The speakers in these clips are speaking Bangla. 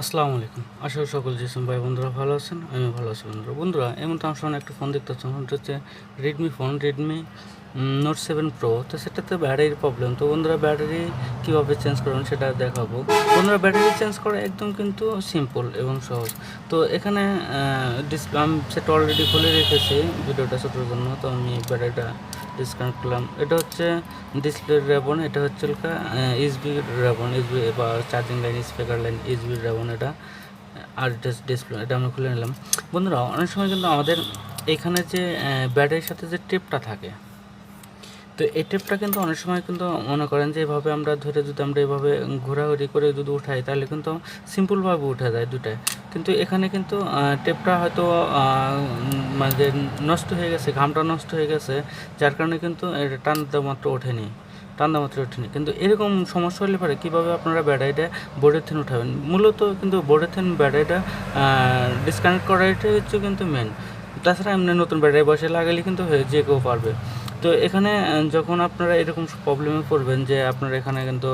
আসসালামু আলাইকুম। আশা করি সকল জিসিম ভাই বন্ধুরা ভালো আছেন। আমিও ভালো আছি বন্ধুরা। বন্ধুরা এমন তো আমার সামনে একটা ফোন দেখতে পাচ্ছেন, ফোনটা হচ্ছে Redmi phone, Redmi note 7 pro. তো সেটাতে ব্যাটারির প্রবলেম। তো বন্ধুরা ব্যাটারি কীভাবে চেঞ্জ করবেন সেটা দেখাবো। বন্ধুরা ব্যাটারি চেঞ্জ করা একদম কিন্তু সিম্পল এবং সহজ। তো এখানে ডিসপ্লে আমি সেটা অলরেডি খুলে রেখেছি ভিডিওটা ছোটোর জন্য। তো আমি ব্যাটারিটা ডিসকানেক্ট করলাম। এটা হচ্ছে ডিসপ্লে রেবন, এটা হচ্ছে ইউএসবি রেবন, ইউএসবি বা charging line, speaker line, USB ribbon এটা। আর ডিসপ্লে এটা আমরা খুলে নিলাম। বন্ধুরা অনেক সময় কিন্তু আমাদের এখানে যে ব্যাটারির সাথে যে টেপটা থাকে, তো এই টেপটা কিন্তু অনেক সময় কিন্তু মনে করেন যে এভাবে আমরা ধরে যদি আমরা এভাবে ঘোরাঘুরি করে যদি উঠাই তাহলে কিন্তু সিম্পলভাবে উঠে যায় দুটায়। কিন্তু এখানে কিন্তু টেপটা হয়তো মানে নষ্ট হয়ে গেছে, ঘামটা নষ্ট হয়ে গেছে, যার কারণে কিন্তু এটা টানতে মাত্র ওঠেনি, কিন্তু এরকম সমস্যা হলে পরে কীভাবে আপনারা ব্যাটারিটা বোর্ডের থেকে উঠাবেন। মূলত কিন্তু বোর্ডের থেকে ব্যাটারিটা ডিসকানেক্ট করাটাই হচ্ছে কিন্তু মেন। তাছাড়া এমনি নতুন ব্যাটারি বসে লাগালে কিন্তু যে কেউ পারবে। তো এখানে যখন আপনারা এরকম প্রবলেমে পড়বেন যে আপনার এখানে কিন্তু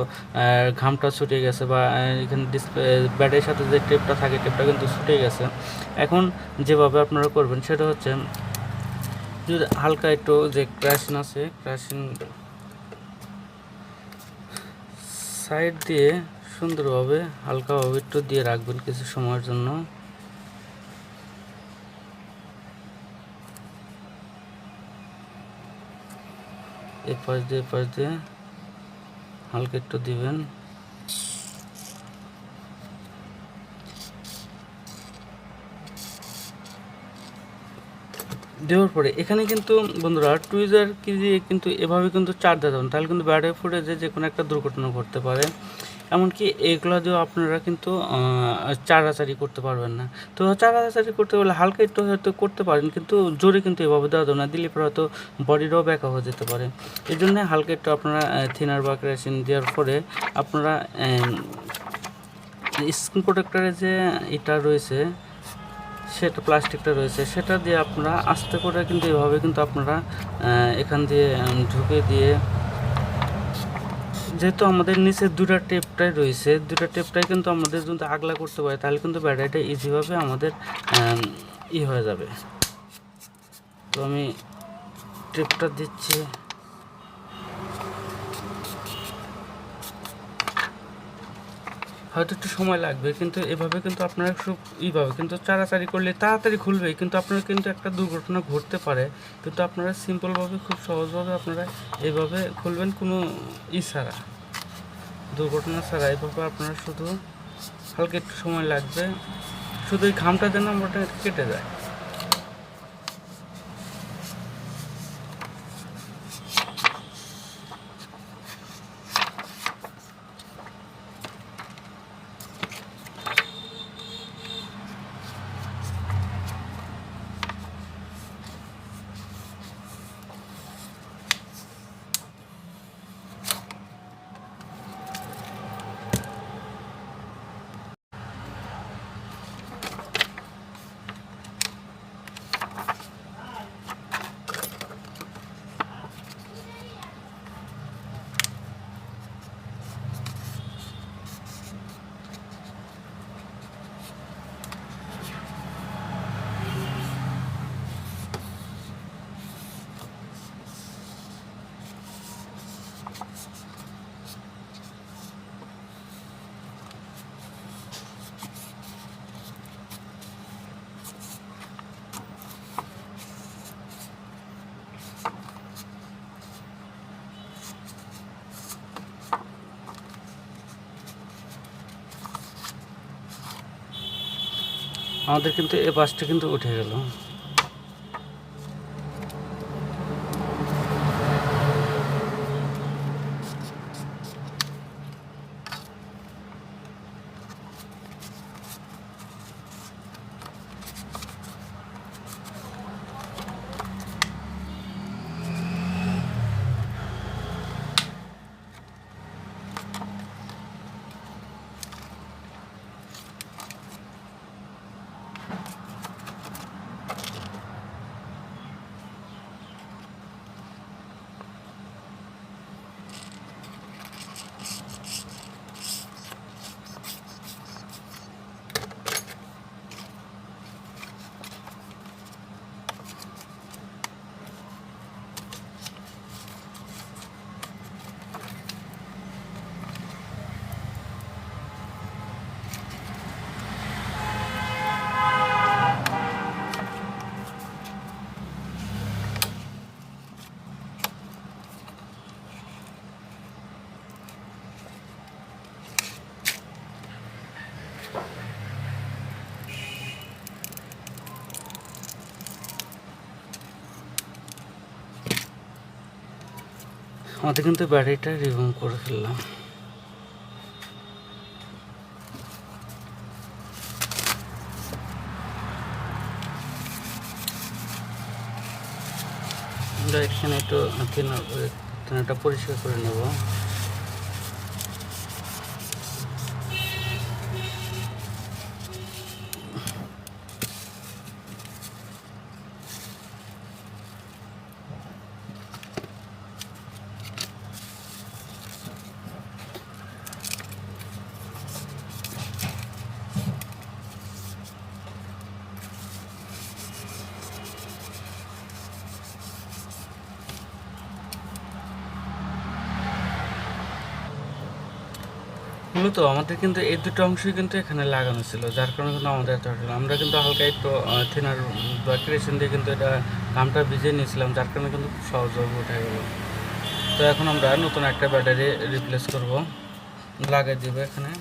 ঘামটা ছুটে গেছে বা এখানে ডিসপ্লে ব্যাটারির সাথে যে টেপটা থাকে টেপটা কিন্তু ছুটে গেছে, এখন যেভাবে আপনারা করবেন সেটা হচ্ছে যদি হালকা একটু যে ক্র্যাশিং আছে, ক্র্যাশিং সাইড দিয়ে সুন্দরভাবে হালকাভাবে একটু দিয়ে রাখবেন কিছু সময়ের জন্য। এপাশ দিয়ে হালকা একটু দিবেন। দেওয়ার পরে এখানে কিন্তু বন্ধুরা টুইজার কি দিয়ে কিন্তু এভাবে কিন্তু চার্জ দেওয়া যাবেন, তাহলে কিন্তু ব্যাটারি ফুটে যে কোনো একটা দুর্ঘটনা ঘটতে পারে। এমনকি এগুলো দিয়েও আপনারা কিন্তু চাড়াচাড়ি করতে পারবেন না। তো চাড়াচাড়ি করতে হলে হালকা একটু হয়তো করতে পারেন, কিন্তু জোরে কিন্তু এভাবে দেওয়া যাবে না, দিলে পরে হয়তো বডিটাও ব্যাকা হয়ে যেতে পারে। এই জন্য হালকা একটু আপনারা থিনার বা ক্র্যাশিং দেওয়ার পরে আপনারা স্ক্রিন প্রোটেক্টরের যে এটা রয়েছে, সেটা প্লাস্টিকটা রয়েছে সেটা দিয়ে আপনারা আস্তে করে কিন্তু এভাবে কিন্তু আপনারা এখান দিয়ে ঢুকে দিয়ে, যেহেতু আমাদের নিচে দুটা টেপটাই রয়েছে, দুটা টেপটাই কিন্তু আমাদের যদি আগলা করতে পারে তাহলে কিন্তু ব্যাটারিটা ইজিভাবে আমাদের হয়ে যাবে। তো আমি টেপটা দিচ্ছি। হয়তো একটু সময় লাগবে, কিন্তু এভাবে কিন্তু আপনারা খুব কিন্তু চাড়াচাড়ি করলে তাড়াতাড়ি খুলবে, কিন্তু আপনার কিন্তু একটা দুর্ঘটনা ঘটতে পারে। কিন্তু আপনারা সিম্পলভাবে খুব সহজভাবে আপনারা এইভাবে খুলবেন, কোনো ছাড়া, দুর্ঘটনা ছাড়া। এভাবে আপনারা শুধু হালকা একটু সময় লাগবে, শুধু এই ঘামটা যেন আমরা কেটে যায়। আমাদের কিন্তু এ পাশটা কিন্তু উঠে গেল। আমাদের কিন্তু ব্যাটারিটা রিমুভ করে ফেললাম। আমরা এখানে একটু এটা পরিষ্কার করে নেব। মূলত আমাদের কিন্তু এই দুটো অংশই কিন্তু এখানে লাগানো ছিল, যার কারণে কিন্তু আমাদের এত হলো। আমরা কিন্তু হালকা একটু থিনার বা কেরোসিন দিয়ে কিন্তু এটা গামটা ভিজিয়ে নিয়েছিলাম, যার কারণে কিন্তু খুব সহজভাবে উঠে গেল। তো এখন আমরা নতুন একটা ব্যাটারি রিপ্লেস করব, লাগিয়ে দিব এখানে।